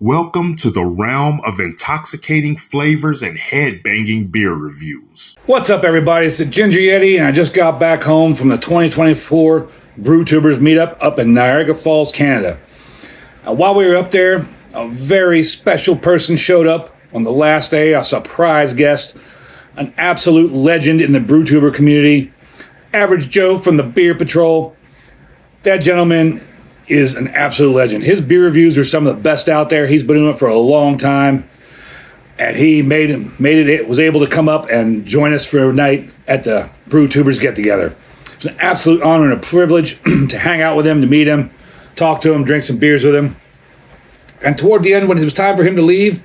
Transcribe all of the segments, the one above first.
Welcome to the realm of intoxicating flavors and head-banging beer reviews. What's up, everybody? It's the Ginger Yeti, and I just got back home from the 2024 Brewtubers meetup up in Niagara Falls, Canada. While we were up there, a very special person showed up on the last day, a surprise guest, an absolute legend in the Brewtuber community, Average Joe from the Beer PaTroll. That gentleman is an absolute legend. His beer reviews are some of the best out there. He's been doing it for a long time, and he was able to come up and join us for a night at the Brewtubers get together. It's an absolute honor and a privilege to hang out with him, to meet him, talk to him, drink some beers with him. And toward the end, when it was time for him to leave,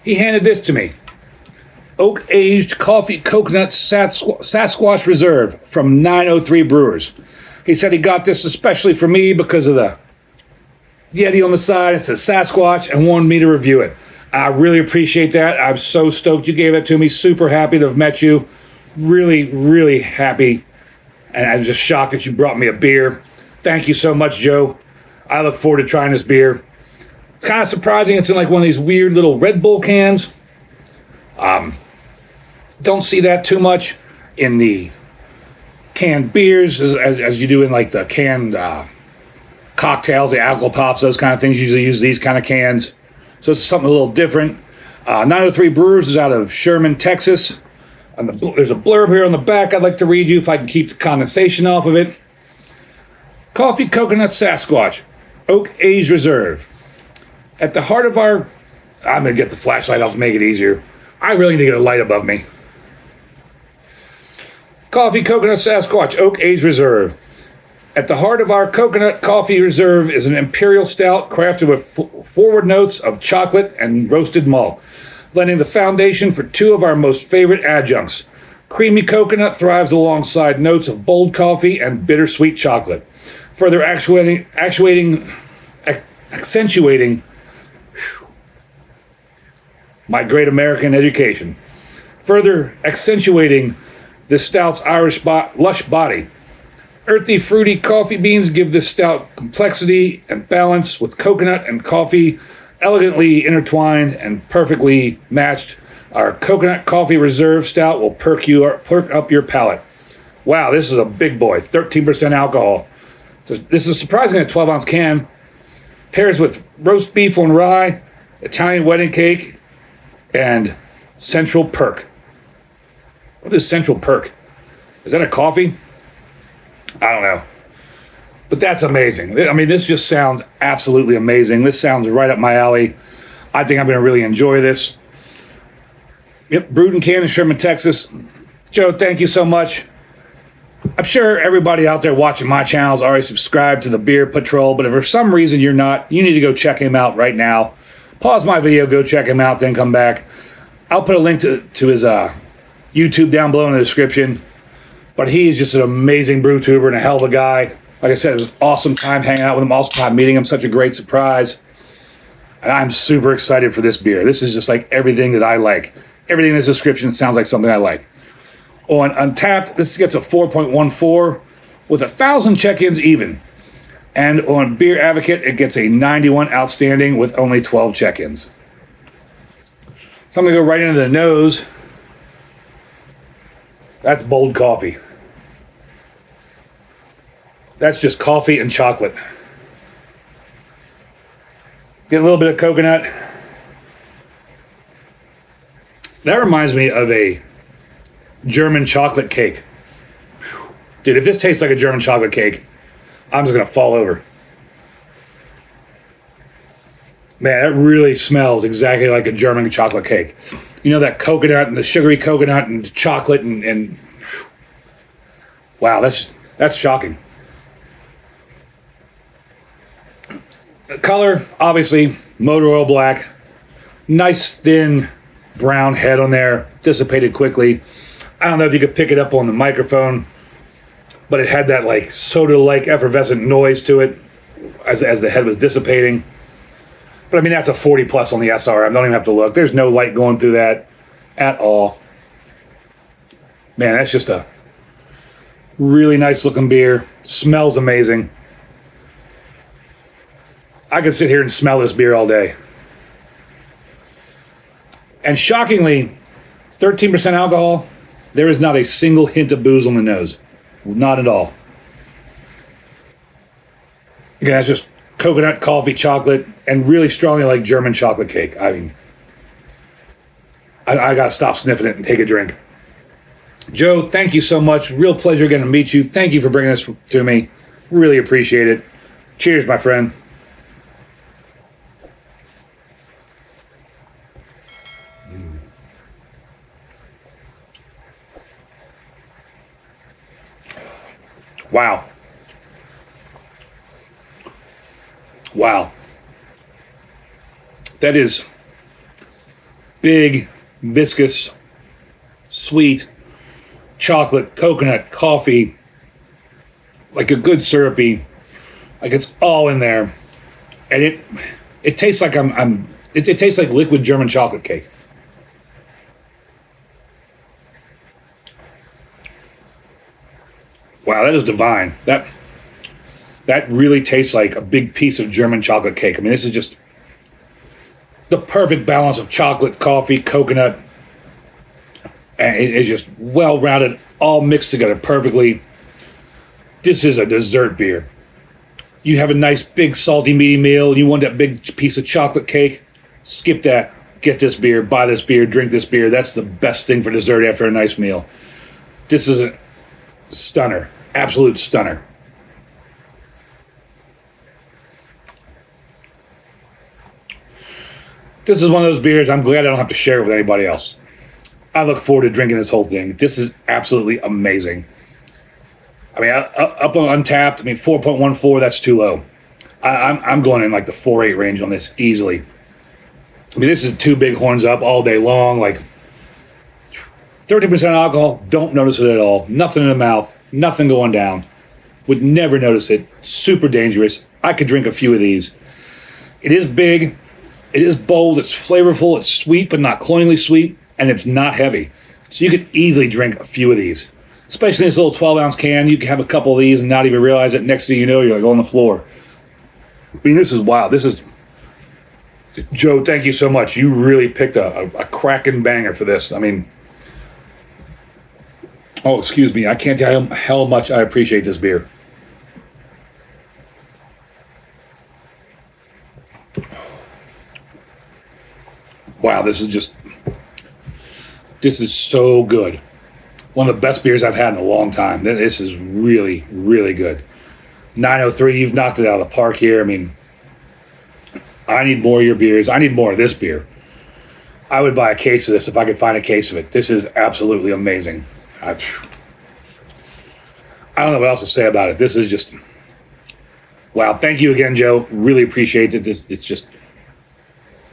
he handed this to me. Oak-aged coffee coconut Sasquatch Reserve from 903 Brewers. He said he got this especially for me because of the Yeti on the side. It says Sasquatch and wanted me to review it. I really appreciate that. I'm so stoked you gave it to me. Super happy to have met you. Really, really happy. And I'm just shocked that you brought me a beer. Thank you so much, Joe. I look forward to trying this beer. It's kind of surprising. It's in like one of these weird little Red Bull cans. Don't see that too much in the canned beers as you do in like the canned cocktails, the alcohol pops, those kind of things. Usually use these kind of cans. So it's something a little different. 903 Brewers is out of Sherman, Texas. And there's a blurb here on the back I'd like to read you if I can keep the condensation off of it. Coffee Coconut Sasquatch, Oak-aged Reserve. At the heart of our... I'm going to get the flashlight off to make it easier. I really need to get a light above me. Coffee Coconut Sasquatch, Oak-aged Reserve. At the heart of our coconut coffee reserve is an imperial stout crafted with forward notes of chocolate and roasted malt, lending the foundation for two of our most favorite adjuncts. Creamy coconut thrives alongside notes of bold coffee and bittersweet chocolate, further accentuating my great American education. Further accentuating this stout's Irish lush body. Earthy, fruity coffee beans give this stout complexity and balance, with coconut and coffee elegantly intertwined and perfectly matched. Our coconut coffee reserve stout will perk up your palate. Wow, this is a big boy, 13% alcohol. This is surprisingly a 12-ounce can. Pairs with roast beef on rye, Italian wedding cake, and Central Perk. What is Central Perk? Is that a coffee? I don't know. But that's amazing. I mean, this just sounds absolutely amazing. This sounds right up my alley. I think I'm going to really enjoy this. Yep, brewed and canned in Sherman, Texas. Joe, thank you so much. I'm sure everybody out there watching my channel is already subscribed to the Beer PaTroll, but if for some reason you're not, you need to go check him out right now. Pause my video, go check him out, then come back. I'll put a link to his YouTube down below in the description. But he's just an amazing brew tuber and a hell of a guy. Like I said, it was an awesome time hanging out with him, awesome time meeting him, such a great surprise. And I'm super excited for this beer. This is just like everything that I like. Everything in this description sounds like something I like. On Untapped, this gets a 4.14 with 1,000 check-ins even. And on Beer Advocate, it gets a 91 outstanding with only 12 check-ins. So I'm going to go right into the nose. That's bold coffee. That's just coffee and chocolate. Get a little bit of coconut. That reminds me of a German chocolate cake. Dude, if this tastes like a German chocolate cake, I'm just going to fall over. Man, that really smells exactly like a German chocolate cake. You know, that coconut and the sugary coconut and chocolate and wow, that's shocking. The color, obviously, motor oil black. Nice thin brown head on there, dissipated quickly. I don't know if you could pick it up on the microphone, but it had that like soda-like effervescent noise to it as the head was dissipating. But I mean, that's a 40 plus on the SRM. Don't even have to look. There's no light going through that at all. Man, that's just a really nice looking beer. Smells amazing. I could sit here and smell this beer all day. And shockingly, 13% alcohol, there is not a single hint of booze on the nose. Not at all. Again, that's just coconut, coffee, chocolate, and really strongly like German chocolate cake. I mean, I gotta stop sniffing it and take a drink. Joe, thank you so much. Real pleasure getting to meet you. Thank you for bringing this to me. Really appreciate it. Cheers, my friend. Wow. Wow. That is big, viscous, sweet, chocolate, coconut, coffee, like a good syrupy, like it's all in there. And it tastes like it tastes like liquid German chocolate cake. Wow, that is divine. That really tastes like a big piece of German chocolate cake. I mean, this is just the perfect balance of chocolate, coffee, coconut. And it's just well-rounded, all mixed together perfectly. This is a dessert beer. You have a nice, big, salty, meaty meal, and you want that big piece of chocolate cake, skip that. Get this beer, buy this beer, drink this beer. That's the best thing for dessert after a nice meal. This is a stunner. Absolute stunner. This is one of those beers I'm glad I don't have to share with anybody else. I look forward to drinking this whole thing. This is absolutely amazing. I mean, up on Untapped, I mean, 4.14, that's too low. I'm going in like the 4.8 range on this easily. I mean, this is two big horns up all day long, like 30% alcohol, don't notice it at all. Nothing in the mouth, nothing going down. Would never notice it. Super dangerous. I could drink a few of these. It is big. It is bold. It's flavorful. It's sweet, but not cloyingly sweet. And it's not heavy. So you could easily drink a few of these. Especially in this little 12-ounce can. You can have a couple of these and not even realize it. Next thing you know, you're like on the floor. I mean, this is wild. This is... Joe, thank you so much. You really picked a cracking banger for this. I mean... Oh, excuse me. I can't tell you how much I appreciate this beer. Wow, this is so good. One of the best beers I've had in a long time. This is really, really good. 903, you've knocked it out of the park here. I mean, I need more of your beers. I need more of this beer. I would buy a case of this if I could find a case of it. This is absolutely amazing. I don't know what else to say about it. This is just... Wow, thank you again, Joe. Really appreciate it. It's just...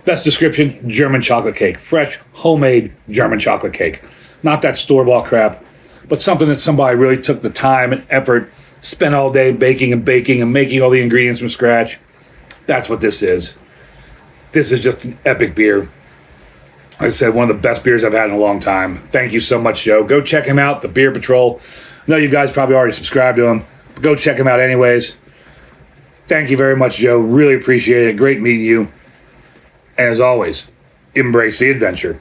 Best description, German chocolate cake. Fresh, homemade German chocolate cake. Not that store-bought crap, but something that somebody really took the time and effort, spent all day baking and making all the ingredients from scratch. That's what this is. This is just an epic beer. Like I said, one of the best beers I've had in a long time. Thank you so much, Joe. Go check him out, the Beer PaTroll. I know you guys probably already subscribed to him, but go check him out anyways. Thank you very much, Joe. Really appreciate it. Great meeting you. And as always, embrace the adventure.